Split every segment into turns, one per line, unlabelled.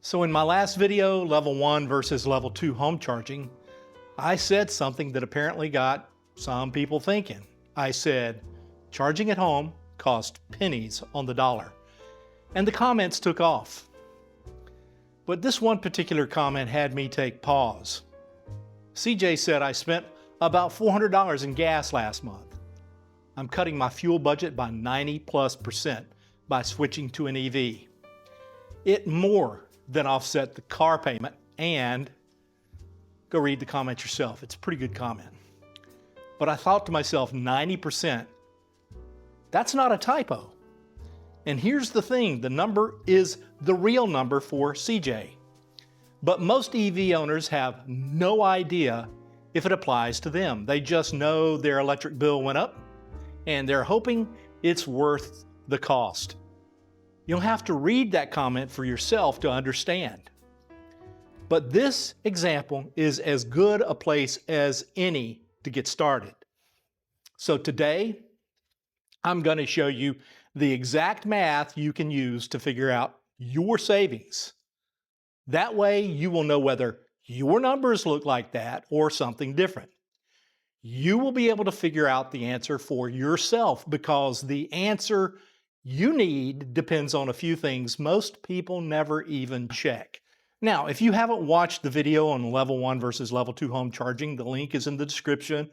So in my last video, level 1 versus level 2 home charging, I said something that apparently got some people thinking. I said, charging at home cost pennies on the dollar. And the comments took off. But this one particular comment had me take pause. CJ said I spent about $400 in gas last month. I'm cutting my fuel budget by 90+% by switching to an EV. It more than offset the car payment, and go read the comment yourself. It's a pretty good comment. But I thought to myself, 90%, that's not a typo. And here's the thing, the number is the real number for CJ. But most EV owners have no idea if it applies to them. They just know their electric bill went up and they're hoping it's worth the cost. You'll have to read that comment for yourself to understand. But this example is as good a place as any to get started. So today, I'm going to show you the exact math you can use to figure out your savings. That way, you will know whether your numbers look like that or something different. You will be able to figure out the answer for yourself because the answer you need depends on a few things most people never even check. Now, if you haven't watched the video on level 1 versus level 2 home charging, the link is in the description,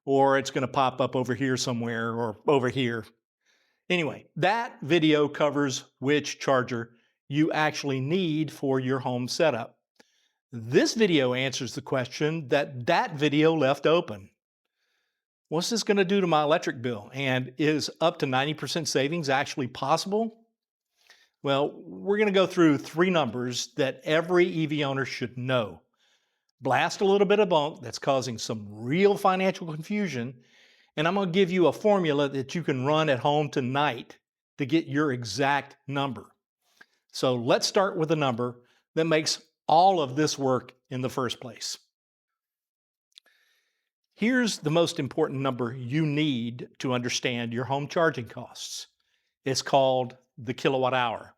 or it's going to pop up over here somewhere or over here. Anyway, that video covers which charger you actually need for your home setup. This video answers the question that video left open. What's this going to do to my electric bill? And is up to 90% savings actually possible? Well, we're going to go through 3 numbers that every EV owner should know. Blast a little bit of bunk that's causing some real financial confusion, and I'm going to give you a formula that you can run at home tonight to get your exact number. So let's start with a number that makes all of this work in the first place. Here's the most important number you need to understand your home charging costs. It's called the kilowatt hour.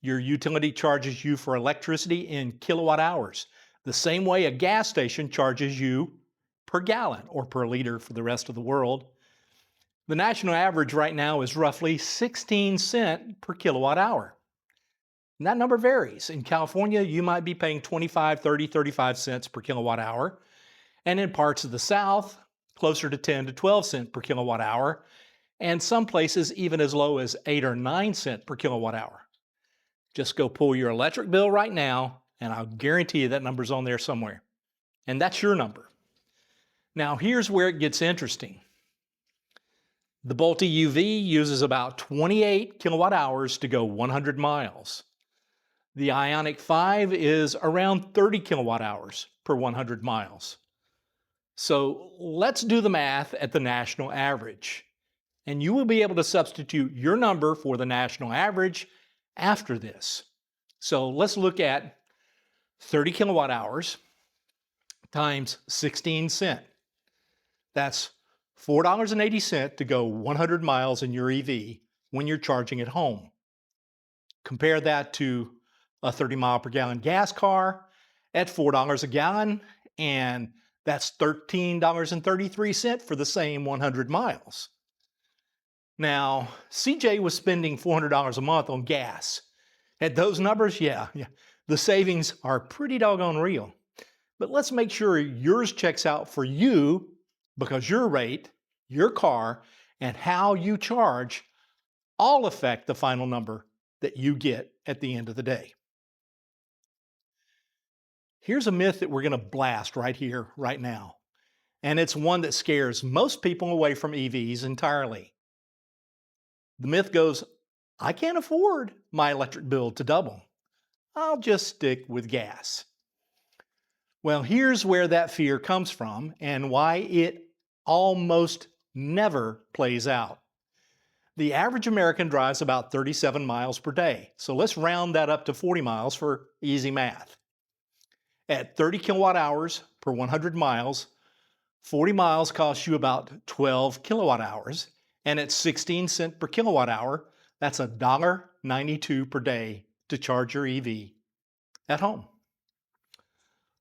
Your utility charges you for electricity in kilowatt hours, the same way a gas station charges you per gallon or per liter for the rest of the world. The national average right now is roughly 16 cents per kilowatt hour. And that number varies. In California, you might be paying 25, 30, 35 cents per kilowatt hour. And in parts of the South, closer to 10 to 12 cents per kilowatt hour, and some places even as low as 8 or 9 cents per kilowatt hour. Just go pull your electric bill right now, and I'll guarantee you that number's on there somewhere. And that's your number. Now, here's where it gets interesting. The Bolt EUV uses about 28 kilowatt hours to go 100 miles. The Ioniq 5 is around 30 kilowatt hours per 100 miles. So let's do the math at the national average. And you will be able to substitute your number for the national average after this. So let's look at 30 kilowatt hours times 16 cents. That's $4.80 to go 100 miles in your EV when you're charging at home. Compare that to a 30 mile per gallon gas car at $4 a gallon, and that's $13.33 for the same 100 miles. Now, CJ was spending $400 a month on gas. At those numbers, yeah, the savings are pretty doggone real. But let's make sure yours checks out for you because your rate, your car, and how you charge all affect the final number that you get at the end of the day. Here's a myth that we're going to blast right here, right now. And it's one that scares most people away from EVs entirely. The myth goes, I can't afford my electric bill to double. I'll just stick with gas. Well, here's where that fear comes from and why it almost never plays out. The average American drives about 37 miles per day. So let's round that up to 40 miles for easy math. At 30 kilowatt hours per 100 miles, 40 miles costs you about 12 kilowatt hours. And at 16 cents per kilowatt hour, that's $1.92 per day to charge your EV at home.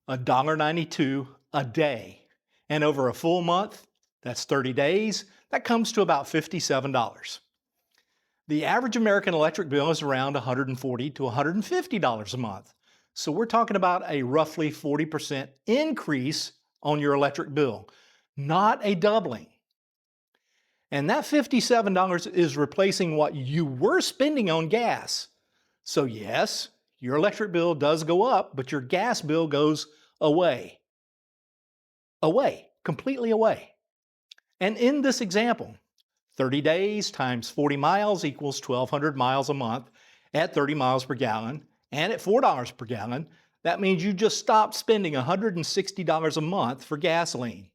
$1.92 a day. And over a full month, that's 30 days, that comes to about $57. The average American electric bill is around $140 to $150 a month. So we're talking about a roughly 40% increase on your electric bill, not a doubling. And that $57 is replacing what you were spending on gas. So yes, your electric bill does go up, but your gas bill goes away. Away, completely away. And in this example, 30 days times 40 miles equals 1,200 miles a month at 30 miles per gallon and at $4 per gallon. That means you just stopped spending $160 a month for gasoline.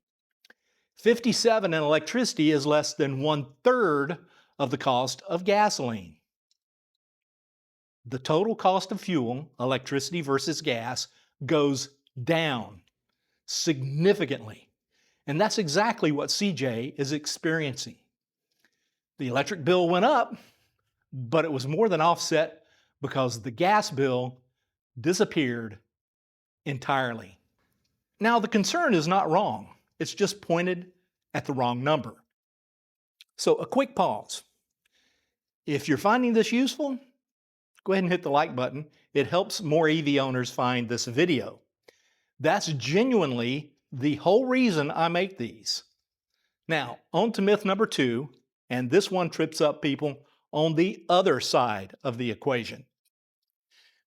57 in electricity is less than 1/3 of the cost of gasoline. The total cost of fuel, electricity versus gas, goes down significantly. And that's exactly what CJ is experiencing. The electric bill went up, but it was more than offset because the gas bill disappeared entirely. Now, the concern is not wrong. It's just pointed at the wrong number. So a quick pause. If you're finding this useful, go ahead and hit the like button. It helps more EV owners find this video. That's genuinely the whole reason I make these. Now, on to myth number 2, and this one trips up people on the other side of the equation.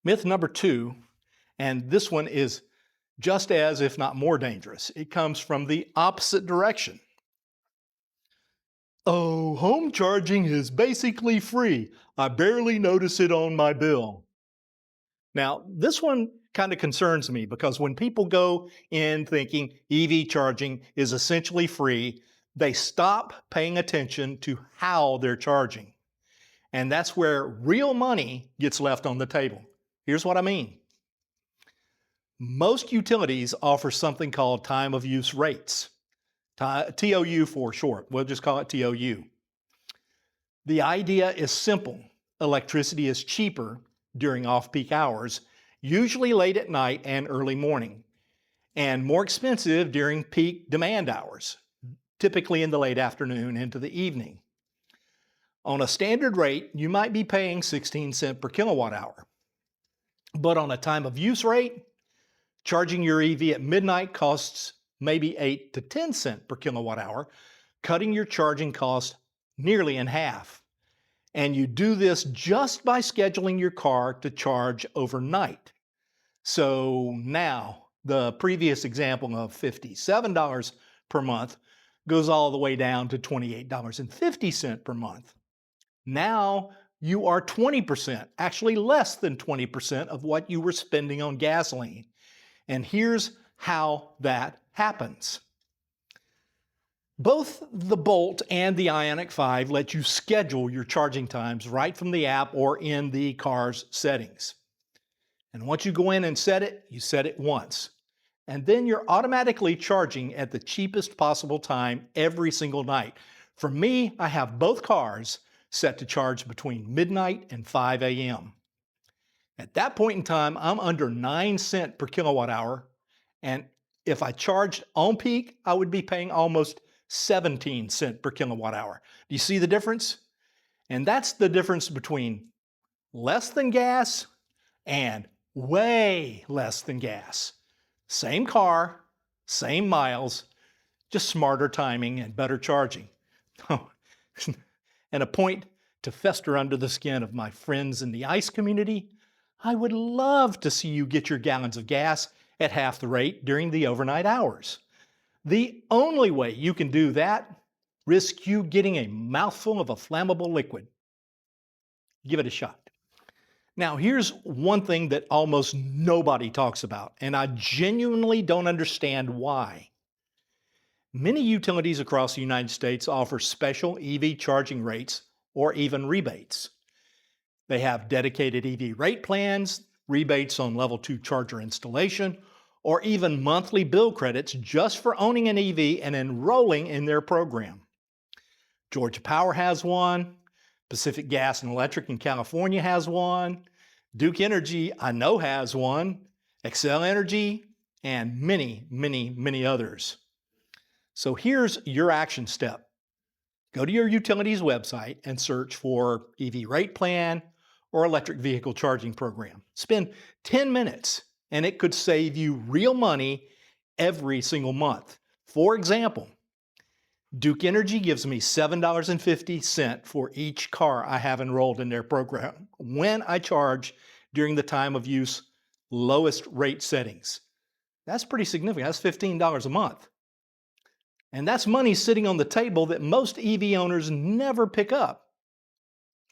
Myth number 2, and this one is just as, if not more dangerous. It comes from the opposite direction. Oh, home charging is basically free. I barely notice it on my bill. Now, this one kind of concerns me because when people go in thinking EV charging is essentially free, they stop paying attention to how they're charging. And that's where real money gets left on the table. Here's what I mean. Most utilities offer something called time of use rates. TOU for short. We'll just call it TOU. The idea is simple. Electricity is cheaper during off-peak hours, usually late at night and early morning, and more expensive during peak demand hours, typically in the late afternoon into the evening. On a standard rate, you might be paying 16 cents per kilowatt hour. But on a time of use rate, charging your EV at midnight costs maybe 8 to 10 cents per kilowatt hour, cutting your charging cost nearly in half. And you do this just by scheduling your car to charge overnight. So now, the previous example of $57 per month goes all the way down to $28.50 per month. Now you are 20%, actually less than 20% of what you were spending on gasoline. And here's how that happens. Both the Bolt and the Ioniq 5 let you schedule your charging times right from the app or in the car's settings. And once you go in and set it, you set it once. And then you're automatically charging at the cheapest possible time every single night. For me, I have both cars set to charge between midnight and 5 a.m. At that point in time, I'm under 9 cents per kilowatt hour. And if I charged on peak, I would be paying almost 17 cents per kilowatt hour. Do you see the difference? And that's the difference between less than gas and way less than gas. Same car, same miles, just smarter timing and better charging. And a point to fester under the skin of my friends in the ICE community, I would love to see you get your gallons of gas at half the rate during the overnight hours. The only way you can do that, risk you getting a mouthful of a flammable liquid. Give it a shot. Now, here's one thing that almost nobody talks about, and I genuinely don't understand why. Many utilities across the United States offer special EV charging rates or even rebates. They have dedicated EV rate plans, rebates on level 2 charger installation, or even monthly bill credits just for owning an EV and enrolling in their program. Georgia Power has one, Pacific Gas and Electric in California has one, Duke Energy, I know, has one, Excel Energy, and many others. So here's your action step. Go to your utility's website and search for EV rate plan or electric vehicle charging program. Spend 10 minutes and it could save you real money every single month. For example, Duke Energy gives me $7.50 for each car I have enrolled in their program when I charge during the time of use lowest rate settings. That's pretty significant. That's $15 a month. And that's money sitting on the table that most EV owners never pick up.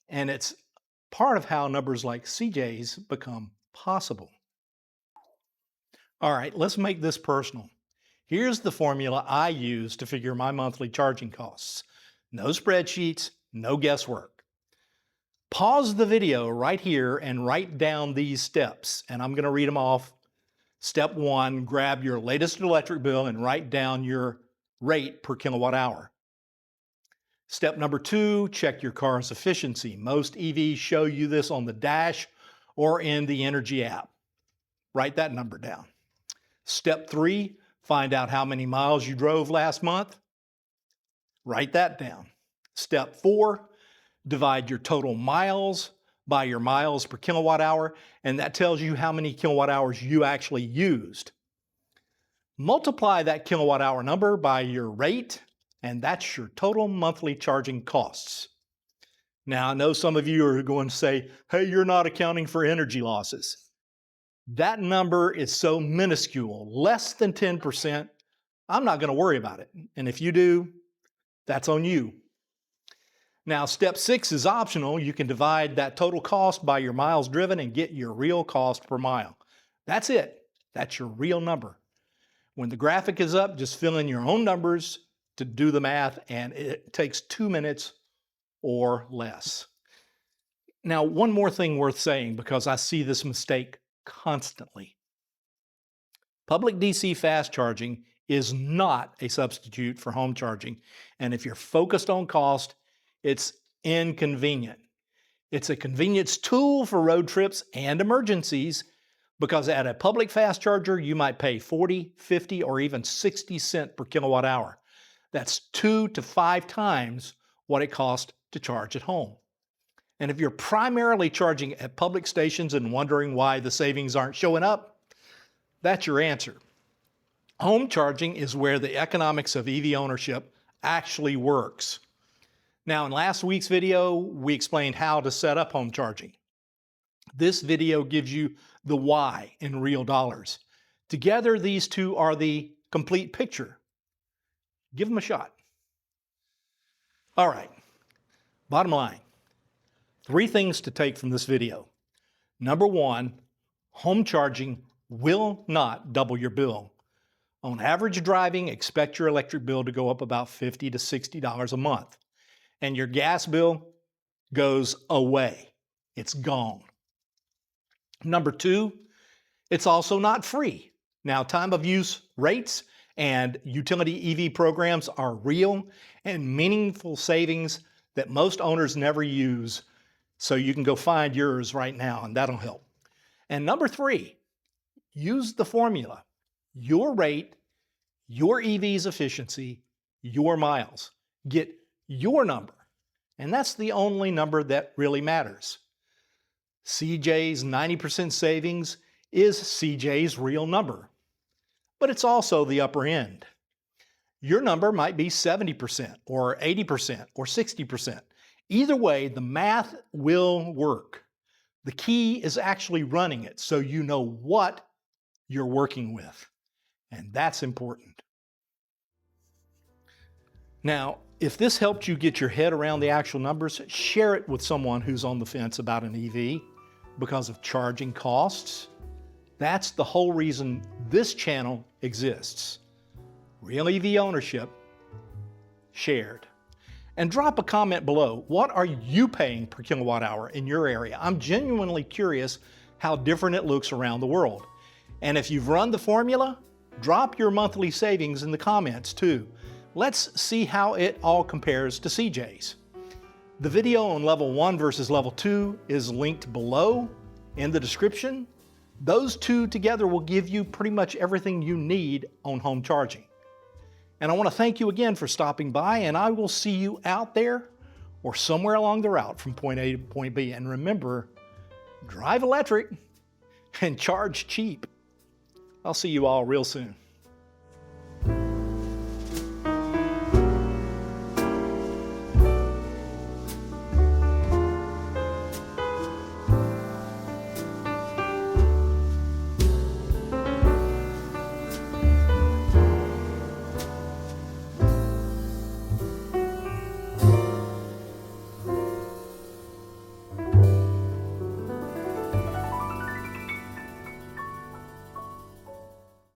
And it's part of how numbers like CJ's become possible. All right, let's make this personal. Here's the formula I use to figure my monthly charging costs. No spreadsheets, no guesswork. Pause the video right here and write down these steps, and I'm going to read them off. Step 1, grab your latest electric bill and write down your rate per kilowatt hour. Step number 2, check your car's efficiency. Most EVs show you this on the dash or in the Energy app. Write that number down. Step 3, find out how many miles you drove last month. Write that down. Step 4, divide your total miles by your miles per kilowatt hour, and that tells you how many kilowatt hours you actually used. Multiply that kilowatt hour number by your rate, and that's your total monthly charging costs. Now, I know some of you are going to say, hey, you're not accounting for energy losses. That number is so minuscule, less than 10%, I'm not going to worry about it. And if you do, that's on you. Now, step 6 is optional. You can divide that total cost by your miles driven and get your real cost per mile. That's it. That's your real number. When the graphic is up, just fill in your own numbers to do the math, and it takes 2 minutes or less. Now, one more thing worth saying, because I see this mistake constantly. Public DC fast charging is not a substitute for home charging, and if you're focused on cost, it's inconvenient. It's a convenience tool for road trips and emergencies, because at a public fast charger, you might pay 40, 50, or even 60 cents per kilowatt hour. That's 2 to 5 times what it costs to charge at home. And if you're primarily charging at public stations and wondering why the savings aren't showing up, that's your answer. Home charging is where the economics of EV ownership actually works. Now, in last week's video, we explained how to set up home charging. This video gives you the why in real dollars. Together, these two are the complete picture. Give them a shot. All right, bottom line. 3 things to take from this video. Number 1, home charging will not double your bill. On average driving, expect your electric bill to go up about $50 to $60 a month. And your gas bill goes away. It's gone. Number 2, it's also not free. Now, time of use rates and utility EV programs are real and meaningful savings that most owners never use. So you can go find yours right now, and that'll help. And number 3, use the formula. Your rate, your EV's efficiency, your miles. Get your number. And that's the only number that really matters. CJ's 90% savings is CJ's real number, but it's also the upper end. Your number might be 70% or 80% or 60%. Either way, the math will work. The key is actually running it so you know what you're working with, and that's important. Now, if this helped you get your head around the actual numbers, share it with someone who's on the fence about an EV because of charging costs. That's the whole reason this channel exists. Real EV ownership shared. And drop a comment below. What are you paying per kilowatt hour in your area? I'm genuinely curious how different it looks around the world. And if you've run the formula, drop your monthly savings in the comments too. Let's see how it all compares to CJ's. The video on level 1 versus level 2 is linked below. In the description, those two together will give you pretty much everything you need on home charging. And I want to thank you again for stopping by, and I will see you out there or somewhere along the route from point A to point B. And remember, drive electric and charge cheap. I'll see you all real soon.